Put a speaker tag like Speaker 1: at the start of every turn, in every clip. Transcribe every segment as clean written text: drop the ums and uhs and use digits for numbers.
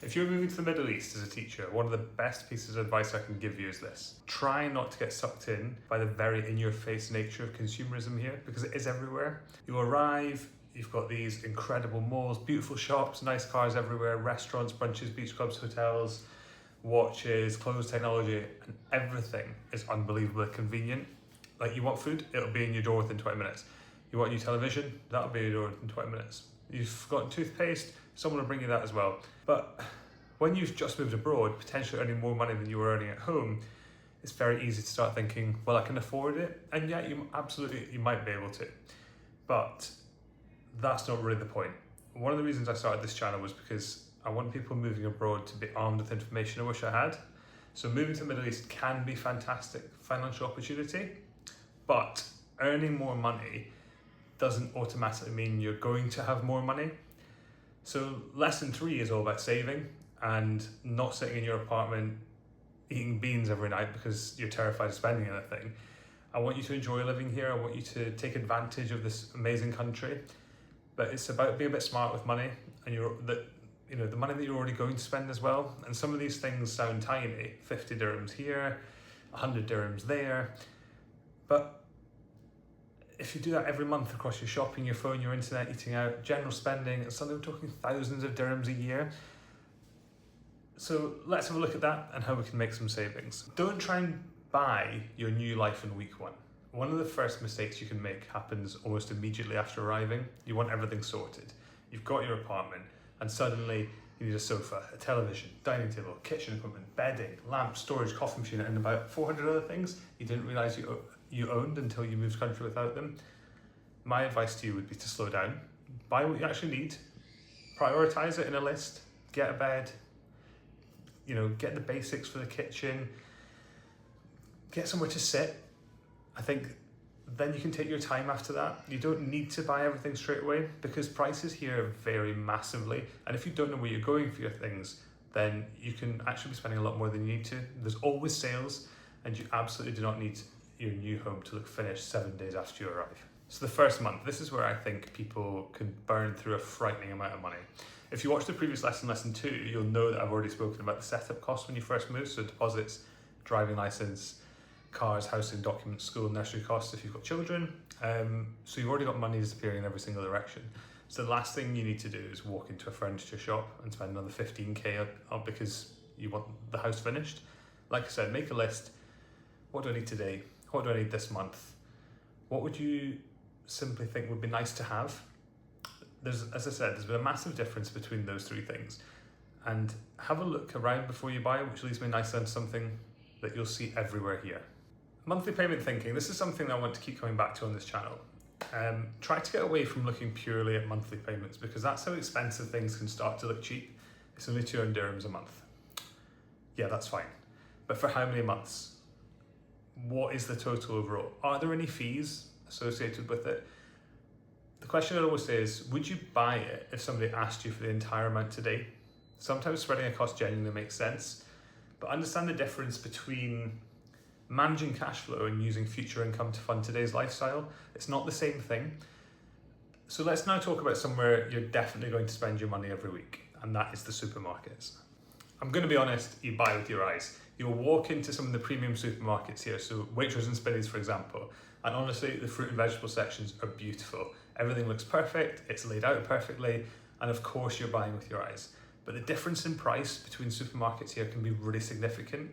Speaker 1: If you're moving to the Middle East as a teacher, one of the best pieces of advice I can give you is this. Try not to get sucked in by the very in-your-face nature of consumerism here, because it is everywhere. You arrive, you've got these incredible malls, beautiful shops, nice cars everywhere, restaurants, brunches, beach clubs, hotels, watches, clothes, technology, and everything is unbelievably convenient. Like, you want food, it'll be in your door within 20 minutes. You want a new television, that'll be in your door within 20 minutes. You've forgotten toothpaste, someone will bring you that as well. But when you've just moved abroad, potentially earning more money than you were earning at home, it's very easy to start thinking, well, I can afford it. And yeah, you might be able to. But that's not really the point. One of the reasons I started this channel was because I want people moving abroad to be armed with information I wish I had. So moving to the Middle East can be fantastic financial opportunity, but earning more money doesn't automatically mean you're going to have more money. So lesson 3 is all about saving and not sitting in your apartment eating beans every night because you're terrified of spending anything. I want you to enjoy living here. I want you to take advantage of this amazing country, but it's about being a bit smart with money and the money that you're already going to spend as well. And some of these things sound tiny, 50 dirhams here, 100 dirhams there, but if you do that every month across your shopping, your phone, your internet, eating out, general spending, and suddenly we're talking thousands of dirhams a year. So let's have a look at that and how we can make some savings. Don't try and buy your new life in week 1. One of the first mistakes you can make happens almost immediately after arriving. You want everything sorted. You've got your apartment and suddenly you need a sofa, a television, dining table, kitchen equipment, bedding, lamp, storage, coffee machine, and about 400 other things you didn't realize you owned until you moved country without them. My advice to you would be to slow down, buy what you actually need, prioritize it in a list, get a bed, get the basics for the kitchen, get somewhere to sit. I think then you can take your time after that. You don't need to buy everything straight away because prices here vary massively. And if you don't know where you're going for your things, then you can actually be spending a lot more than you need to. There's always sales, and you absolutely do not need your new home to look finished 7 days after you arrive. So the first month, this is where I think people can burn through a frightening amount of money. If you watch the previous lesson 2, you'll know that I've already spoken about the setup costs when you first move, so deposits, driving license, cars, housing, documents, school, nursery costs if you've got children. So you've already got money disappearing in every single direction. So the last thing you need to do is walk into a furniture shop and spend another 15k because you want the house finished. Like I said, make a list. What do I need today? What do I need this month? What would you simply think would be nice to have? As I said, there's been a massive difference between those 3 things. And have a look around before you buy, which leads me nicely into something that you'll see everywhere here. Monthly payment thinking. This is something that I want to keep coming back to on this channel. Try to get away from looking purely at monthly payments because that's how expensive things can start to look cheap. It's only 200 dirhams a month. Yeah, that's fine. But for how many months? What is the total overall? Are there any fees associated with it? The question I'd always say is, would you buy it if somebody asked you for the entire amount today? Sometimes spreading a cost genuinely makes sense, but understand the difference between managing cash flow and using future income to fund today's lifestyle. It's not the same thing. So let's now talk about somewhere you're definitely going to spend your money every week, and that is the supermarkets. I'm going to be honest, you buy with your eyes. You'll walk into some of the premium supermarkets here, so Waitrose and Spinneys, for example, and honestly, the fruit and vegetable sections are beautiful. Everything looks perfect, it's laid out perfectly, and of course you're buying with your eyes. But the difference in price between supermarkets here can be really significant.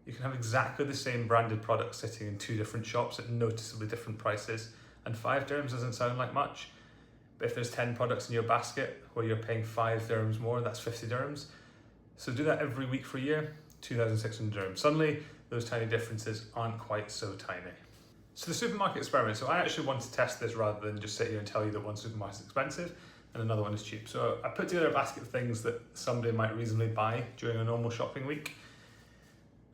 Speaker 1: You can have exactly the same branded products sitting in 2 different shops at noticeably different prices, and 5 dirhams doesn't sound like much, but if there's 10 products in your basket where you're paying 5 dirhams more, that's 50 dirhams. So do that every week for a year, 2,600 dirhams. Suddenly, those tiny differences aren't quite so tiny. So the supermarket experiment, so I actually want to test this rather than just sit here and tell you that one supermarket is expensive and another one is cheap. So I put together a basket of things that somebody might reasonably buy during a normal shopping week,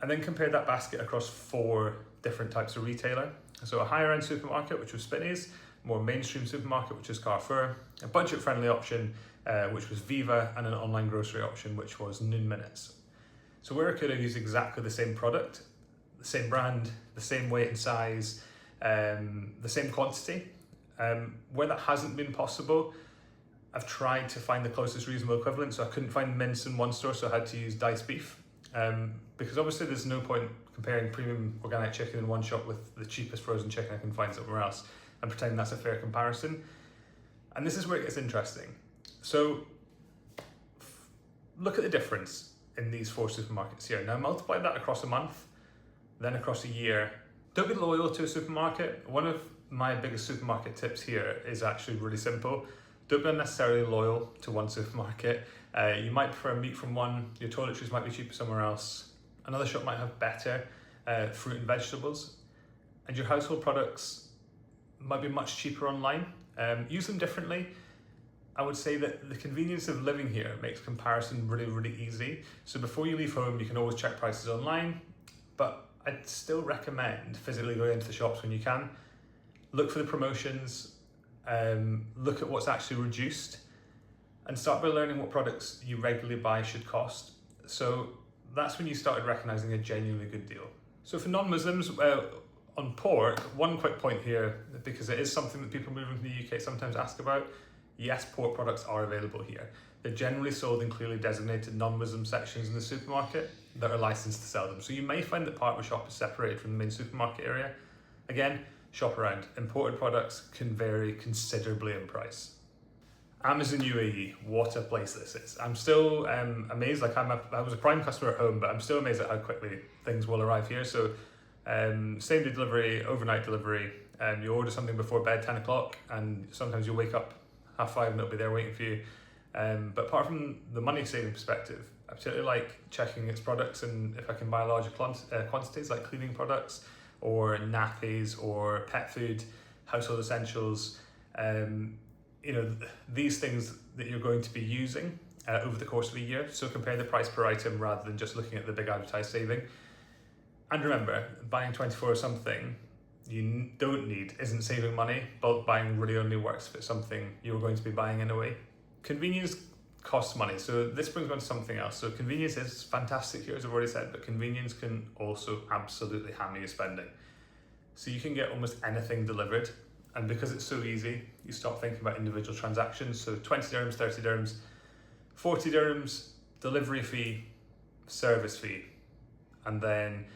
Speaker 1: and then compared that basket across 4 different types of retailer. So a higher end supermarket, which was Spinneys, more mainstream supermarket, which is Carrefour, a budget friendly option, which was Viva, and an online grocery option, which was Noon Minutes. So where I could have used exactly the same product, the same brand, the same weight and size, the same quantity, where that hasn't been possible, I've tried to find the closest reasonable equivalent, so I couldn't find mince in one store, so I had to use diced beef. Because obviously there's no point comparing premium organic chicken in one shop with the cheapest frozen chicken I can find somewhere else and pretending that's a fair comparison. And this is where it gets interesting. So look at the difference in these 4 supermarkets here. Now multiply that across a month, then across a year. Don't be loyal to a supermarket. One of my biggest supermarket tips here is actually really simple. Don't be unnecessarily loyal to one supermarket. You might prefer meat from one, your toiletries might be cheaper somewhere else. Another shop might have better fruit and vegetables. And your household products might be much cheaper online. Use them differently. I would say that the convenience of living here makes comparison really, really easy. So before you leave home, you can always check prices online, but I'd still recommend physically going into the shops when you can. Look for the promotions, look at what's actually reduced, and start by learning what products you regularly buy should cost. So that's when you started recognizing a genuinely good deal. So for non-Muslims, on pork, one quick point here, because it is something that people moving to the UK sometimes ask about. Yes, pork products are available here. They're generally sold in clearly designated non-Muslim sections in the supermarket that are licensed to sell them. So you may find that part of a shop is separated from the main supermarket area. Again, shop around. Imported products can vary considerably in price. Amazon UAE, what a place this is. I'm still amazed, like I was a Prime customer at home, but I'm still amazed at how quickly things will arrive here. So same day delivery, overnight delivery, you order something before bed, 10 o'clock, and sometimes you'll wake up 5:30 and it'll be there waiting for you. But apart from the money saving perspective, I particularly like checking its products and if I can buy larger quantities like cleaning products or nappies or pet food, household essentials, these things that you're going to be using over the course of a year. So compare the price per item rather than just looking at the big advertised saving. And remember, buying 24 or something you don't need isn't saving money. Bulk buying really only works if it's something you're going to be buying anyway. Convenience costs money, so this brings me on to something else. So convenience is fantastic here, as I've already said, but convenience can also absolutely hammer your spending. So you can get almost anything delivered, and because it's so easy, you stop thinking about individual transactions. So 20 dirhams, 30 dirhams, 40 dirhams, delivery fee, service fee, and then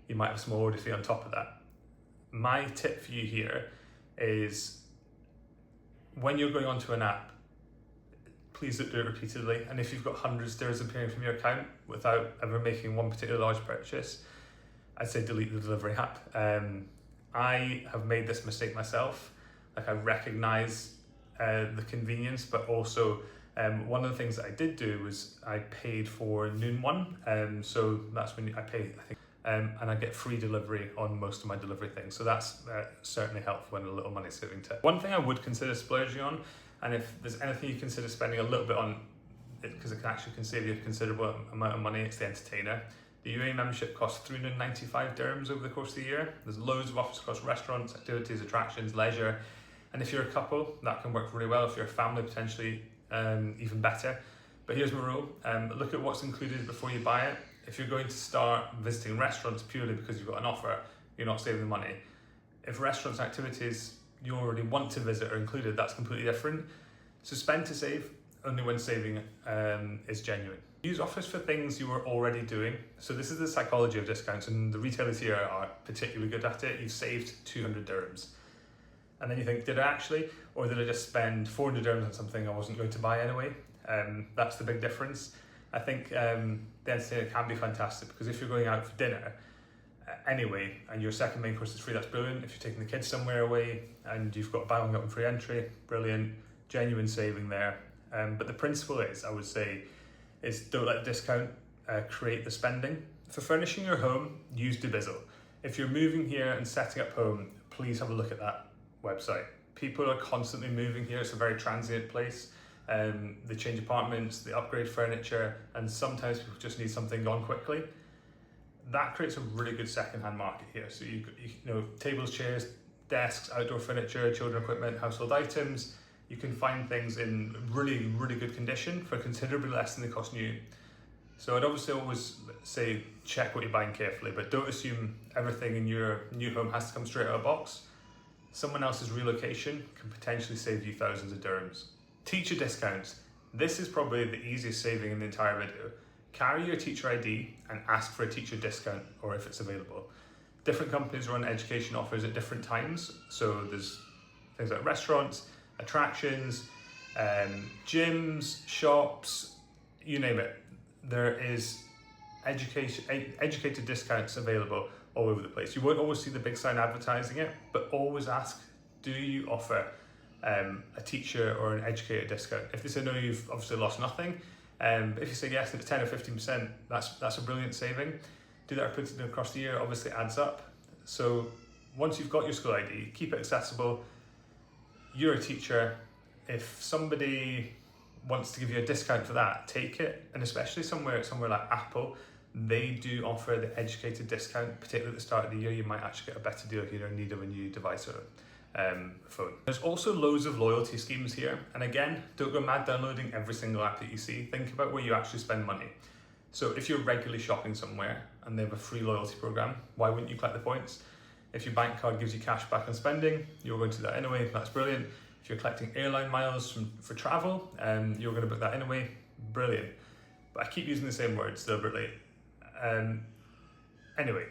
Speaker 1: you might have a small order fee on top of that. My tip for you here is when you're going onto an app, please don't do it repeatedly. And if you've got hundreds of dirhams appearing from your account without ever making one particular large purchase, I'd say delete the delivery app. I have made this mistake myself. Like, I recognize the convenience, but also one of the things that I did do was I paid for noon one. So that's when I pay, I think, and I get free delivery on most of my delivery things. So that's certainly helpful and a little money saving tip. One thing I would consider splurging on, and if there's anything you consider spending a little bit on, because it can save you a considerable amount of money, it's the entertainer. The UAE membership costs 395 dirhams over the course of the year. There's loads of offers across restaurants, activities, attractions, leisure. And if you're a couple, that can work really well. If you're a family, potentially even better. But here's my rule, look at what's included before you buy it. If you're going to start visiting restaurants purely because you've got an offer, you're not saving the money. If restaurants and activities you already want to visit are included, that's completely different. So spend to save only when saving is genuine. Use offers for things you were already doing. So this is the psychology of discounts, and the retailers here are particularly good at it. You've saved 200 dirhams. And then you think, did I actually? Or did I just spend 400 dirhams on something I wasn't going to buy anyway? That's the big difference. I think the entertainer can be fantastic, because if you're going out for dinner anyway and your second main course is free, that's brilliant. If you're taking the kids somewhere away and you've got buy one get one free entry, brilliant, genuine saving there. But the principle is, I would say, is don't let the discount create the spending. For furnishing your home, use Dubizzle. If you're moving here and setting up home, please have a look at that website. People are constantly moving here. It's a very transient place. They change apartments, they upgrade furniture, and sometimes people just need something gone quickly. That creates a really good second-hand market here. So you know, tables, chairs, desks, outdoor furniture, children equipment, household items. You can find things in really, really good condition for considerably less than they cost new. So I'd obviously always say check what you're buying carefully, but don't assume everything in your new home has to come straight out of a box. Someone else's relocation can potentially save you thousands of dirhams. Teacher discounts. This is probably the easiest saving in the entire video. Carry your teacher ID and ask for a teacher discount, or if it's available. Different companies run education offers at different times. So there's things like restaurants, attractions, gyms, shops, you name it. There is educated discounts available all over the place. You won't always see the big sign advertising it, but always ask, do you offer a teacher or an educator discount? If they say no, you've obviously lost nothing. If you say yes, and it's 10 or 15%, that's a brilliant saving. Do that repeatedly across the year, obviously adds up. So once you've got your school ID, keep it accessible. You're a teacher. If somebody wants to give you a discount for that, take it. And especially somewhere like Apple, they do offer the educated discount, particularly at the start of the year. You might actually get a better deal if you're in need of a new device or phone. There's also loads of loyalty schemes here, and again, don't go mad downloading every single app that you see. Think about where you actually spend money. So if you're regularly shopping somewhere and they have a free loyalty program, why wouldn't you collect the points? If your bank card gives you cash back on spending, you're going to do that anyway. That's brilliant. If you're collecting airline miles for travel, you're going to book that anyway. Brilliant. But I keep using the same words deliberately. Anyway,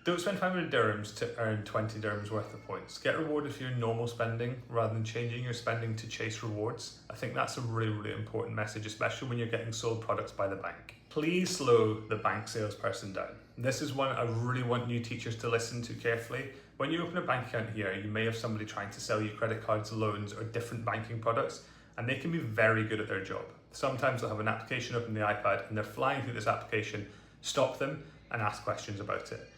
Speaker 1: don't spend 500 dirhams to earn 20 dirhams worth of points. Get rewarded for your normal spending rather than changing your spending to chase rewards. I think that's a really, really important message, especially when you're getting sold products by the bank. Please slow the bank salesperson down. This is one I really want new teachers to listen to carefully. When you open a bank account here, you may have somebody trying to sell you credit cards, loans, or different banking products, and they can be very good at their job. Sometimes they'll have an application open on the iPad and they're flying through this application. Stop them and ask questions about it.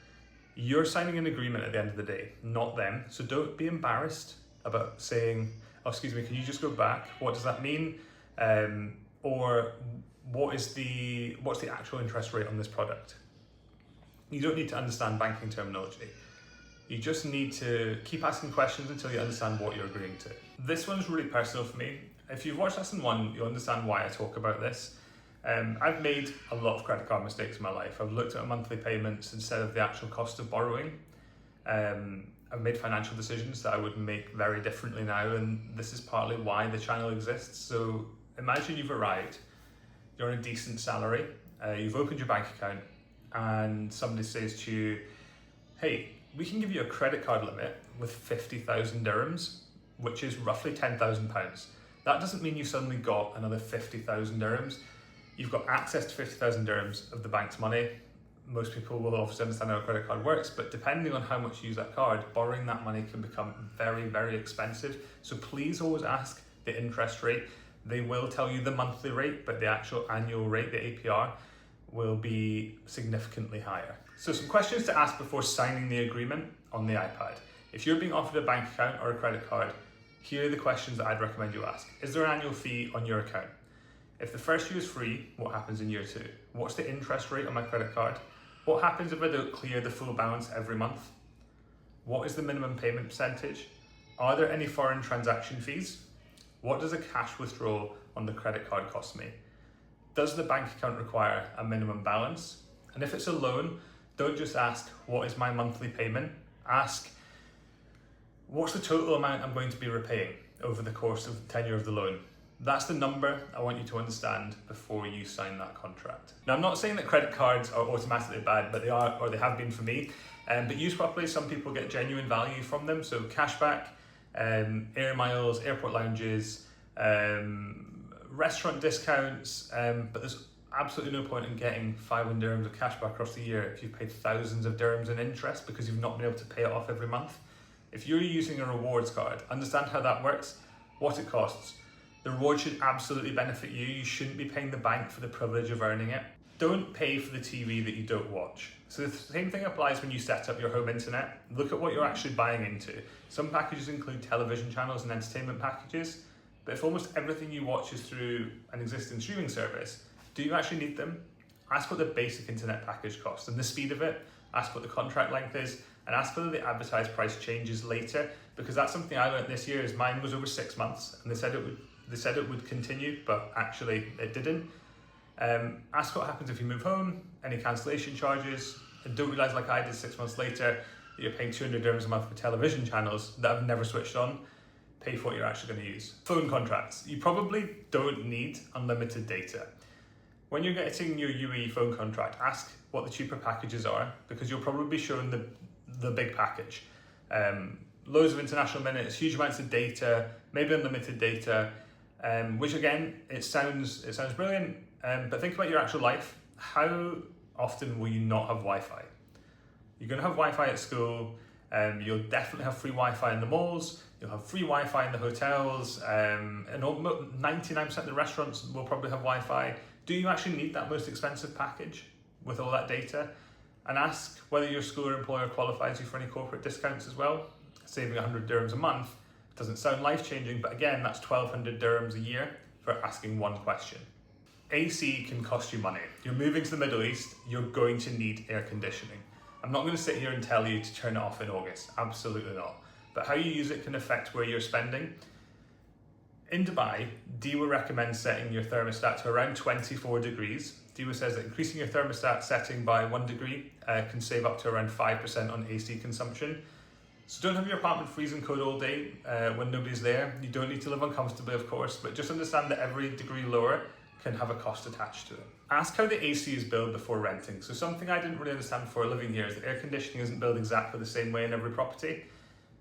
Speaker 1: You're signing an agreement at the end of the day, not them. So don't be embarrassed about saying, oh, excuse me, can you just go back? What does that mean? Or what's the actual interest rate on this product? You don't need to understand banking terminology. You just need to keep asking questions until you understand what you're agreeing to. This one's really personal for me. If you've watched lesson 1, you'll understand why I talk about this. I've made a lot of credit card mistakes in my life. I've looked at monthly payments instead of the actual cost of borrowing. I've made financial decisions that I would make very differently now, and this is partly why the channel exists. So imagine you've arrived, you're on a decent salary, you've opened your bank account, and somebody says to you, hey, we can give you a credit card limit with 50,000 dirhams, which is roughly £10,000. That doesn't mean you suddenly got another 50,000 dirhams. You've got access to 50,000 dirhams of the bank's money. Most people will obviously understand how a credit card works, but depending on how much you use that card, borrowing that money can become very, very expensive. So please always ask the interest rate. They will tell you the monthly rate, but the actual annual rate, the APR, will be significantly higher. So some questions to ask before signing the agreement on the iPad. If you're being offered a bank account or a credit card, here are the questions that I'd recommend you ask. Is there an annual fee on your account? If the first year is free, what happens in year 2? What's the interest rate on my credit card? What happens if I don't clear the full balance every month? What is the minimum payment percentage? Are there any foreign transaction fees? What does a cash withdrawal on the credit card cost me? Does the bank account require a minimum balance? And if it's a loan, don't just ask, what is my monthly payment? Ask, what's the total amount I'm going to be repaying over the course of the tenure of the loan? That's the number I want you to understand before you sign that contract. Now, I'm not saying that credit cards are automatically bad, but they are, or they have been for me. But used properly, some people get genuine value from them. So cashback, air miles, airport lounges, restaurant discounts. But there's absolutely no point in getting 500 dirhams of cashback across the year if you've paid thousands of dirhams in interest because you've not been able to pay it off every month. If you're using a rewards card, understand how that works, what it costs. The reward should absolutely benefit you. You shouldn't be paying the bank for the privilege of earning it. Don't pay for the TV that you don't watch. So the same thing applies when you set up your home internet. Look at what you're actually buying into. Some packages include television channels and entertainment packages, but if almost everything you watch is through an existing streaming service, do you actually need them? Ask what the basic internet package costs and the speed of it. Ask what the contract length is, and ask whether the advertised price changes later, because that's something I learned this year. Is mine was over 6 months, and they said it would continue, but actually it didn't. Ask what happens if you move home, any cancellation charges, and don't realise, like I did 6 months later, that you're paying 200 dirhams a month for television channels that have never switched on. pay for what you're actually going to use. Phone contracts. You probably don't need unlimited data. When you're getting your UAE phone contract, ask what the cheaper packages are, because you'll probably be shown the big package. Loads of international minutes, huge amounts of data, maybe unlimited data, which again, it sounds brilliant, but think about your actual life. How often will you not have Wi-Fi? You're going to have Wi-Fi at school, you'll definitely have free Wi-Fi in the malls, you'll have free Wi-Fi in the hotels, and 99% of the restaurants will probably have Wi-Fi. Do you actually need that most expensive package with all that data? And ask whether your school or employer qualifies you for any corporate discounts as well. Saving 100 dirhams a month doesn't sound life-changing, but again, that's 1,200 dirhams a year for asking one question. AC can cost you money. You're moving to the Middle East, you're going to need air conditioning. I'm not going to sit here and tell you to turn it off in August, absolutely not. But how you use it can affect where you're spending. In Dubai, DEWA recommends setting your thermostat to around 24 degrees. DEWA says that increasing your thermostat setting by 1 degree can save up to around 5% on AC consumption. So don't have your apartment freezing cold all day when nobody's there. You don't need to live uncomfortably, of course, but just understand that every degree lower can have a cost attached to it. Ask how the AC is billed before renting. So something I didn't really understand before living here is that air conditioning isn't billed exactly the same way in every property.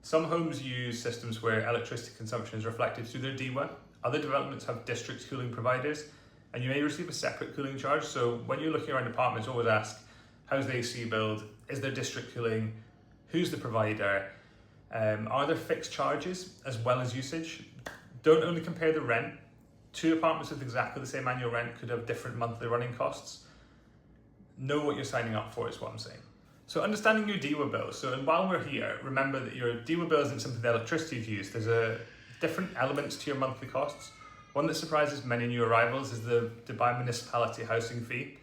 Speaker 1: Some homes use systems where electricity consumption is reflected through their DEWA. Other developments have district cooling providers, and you may receive a separate cooling charge. So when you're looking around apartments, always ask, how's the AC billed? Is there district cooling? Who's the provider? Are there fixed charges as well as usage? Don't only compare the rent. Two apartments with exactly the same annual rent could have different monthly running costs. Know what you're signing up for is what I'm saying. So understanding your DEWA bill. So while we're here, remember that your DEWA bill isn't simply the electricity you've used. There's different elements to your monthly costs. One that surprises many new arrivals is the Dubai Municipality housing fee.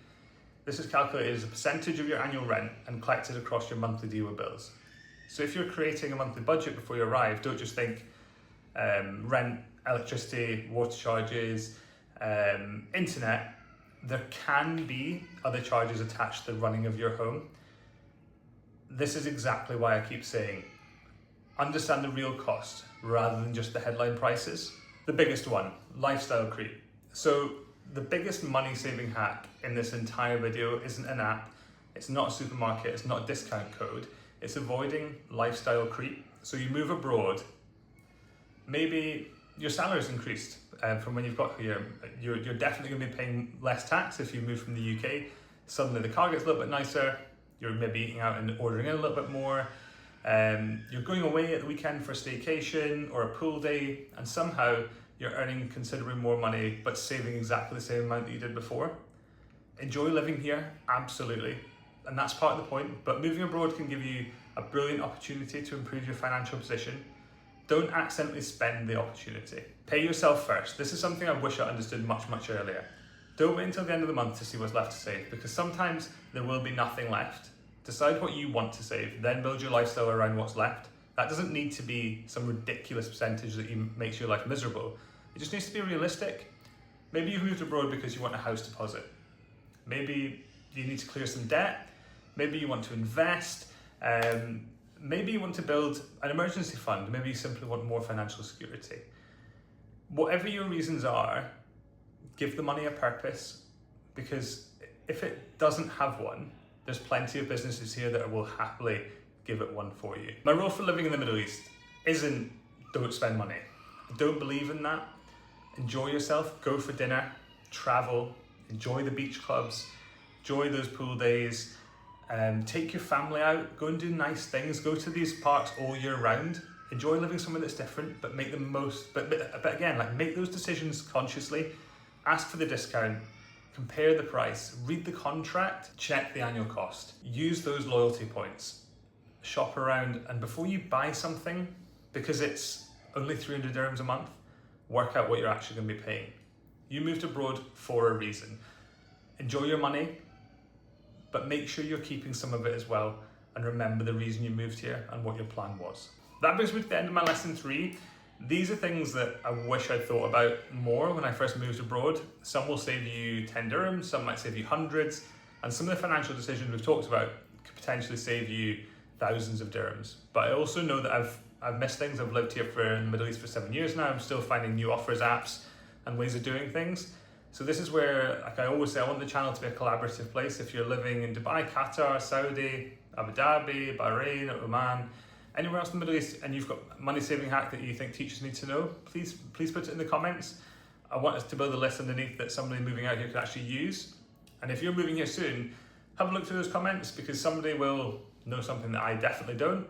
Speaker 1: This is calculated as a percentage of your annual rent and collected across your monthly DEWA bills. So if you're creating a monthly budget before you arrive, don't just think rent, electricity, water charges, internet. There can be other charges attached to the running of your home. This is exactly why I keep saying, understand the real cost rather than just the headline prices. The biggest one, lifestyle creep. So the biggest money saving hack in this entire video isn't an app, it's not a supermarket, it's not a discount code, it's avoiding lifestyle creep. So you move abroad, maybe your salary's increased from when you've got here. You're definitely going to be paying less tax if you move from the UK. Suddenly the car gets a little bit nicer, you're maybe eating out and ordering in a little bit more. You're going away at the weekend for a staycation or a pool day, and somehow you're earning considerably more money but saving exactly the same amount that you did before. Enjoy living here, absolutely, and that's part of the point, but moving abroad can give you a brilliant opportunity to improve your financial position. Don't accidentally spend the opportunity. Pay yourself first. This is something I wish I understood much earlier. Don't wait until the end of the month to see what's left to save, because sometimes there will be nothing left. Decide what you want to save, then build your lifestyle around what's left. That doesn't need to be some ridiculous percentage that makes your life miserable. It just needs to be realistic. Maybe you've moved abroad because you want a house deposit. Maybe you need to clear some debt. Maybe you want to invest. Maybe you want to build an emergency fund. Maybe you simply want more financial security. Whatever your reasons are, give the money a purpose, because if it doesn't have one, there's plenty of businesses here that will happily give it one for you. My rule for living in the Middle East isn't don't spend money. I don't believe in that. Enjoy yourself, go for dinner, travel, enjoy the beach clubs, enjoy those pool days, take your family out, go and do nice things, go to these parks all year round. Enjoy living somewhere that's different, but make the most, but again, like, make those decisions consciously. Ask for the discount, compare the price, read the contract, check the annual cost. Use those loyalty points, shop around, and before you buy something, because it's only 300 dirhams a month, work out what you're actually going to be paying. You moved abroad for a reason. Enjoy your money, but make sure you're keeping some of it as well, and remember the reason you moved here and what your plan was. That brings me to the end of my lesson 3. These are things that I wish I'd thought about more when I first moved abroad. Some will save you 10 dirhams, some might save you hundreds, and some of the financial decisions we've talked about could potentially save you thousands of dirhams. But I also know that I've I've missed things. I've lived here in the Middle East for 7 years now. I'm still finding new offers, apps, and ways of doing things. So this is where, like I always say, I want the channel to be a collaborative place. If you're living in Dubai, Qatar, Saudi, Abu Dhabi, Bahrain, Oman, anywhere else in the Middle East, and you've got a money saving hack that you think teachers need to know, please put it in the comments. I want us to build a list underneath that somebody moving out here could actually use. And if you're moving here soon, have a look through those comments, because somebody will know something that I definitely don't.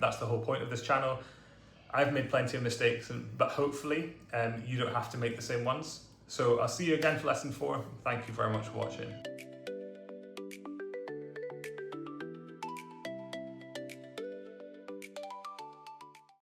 Speaker 1: That's the whole point of this channel. I've made plenty of mistakes, but hopefully you don't have to make the same ones. So I'll see you again for lesson 4. Thank you very much for watching.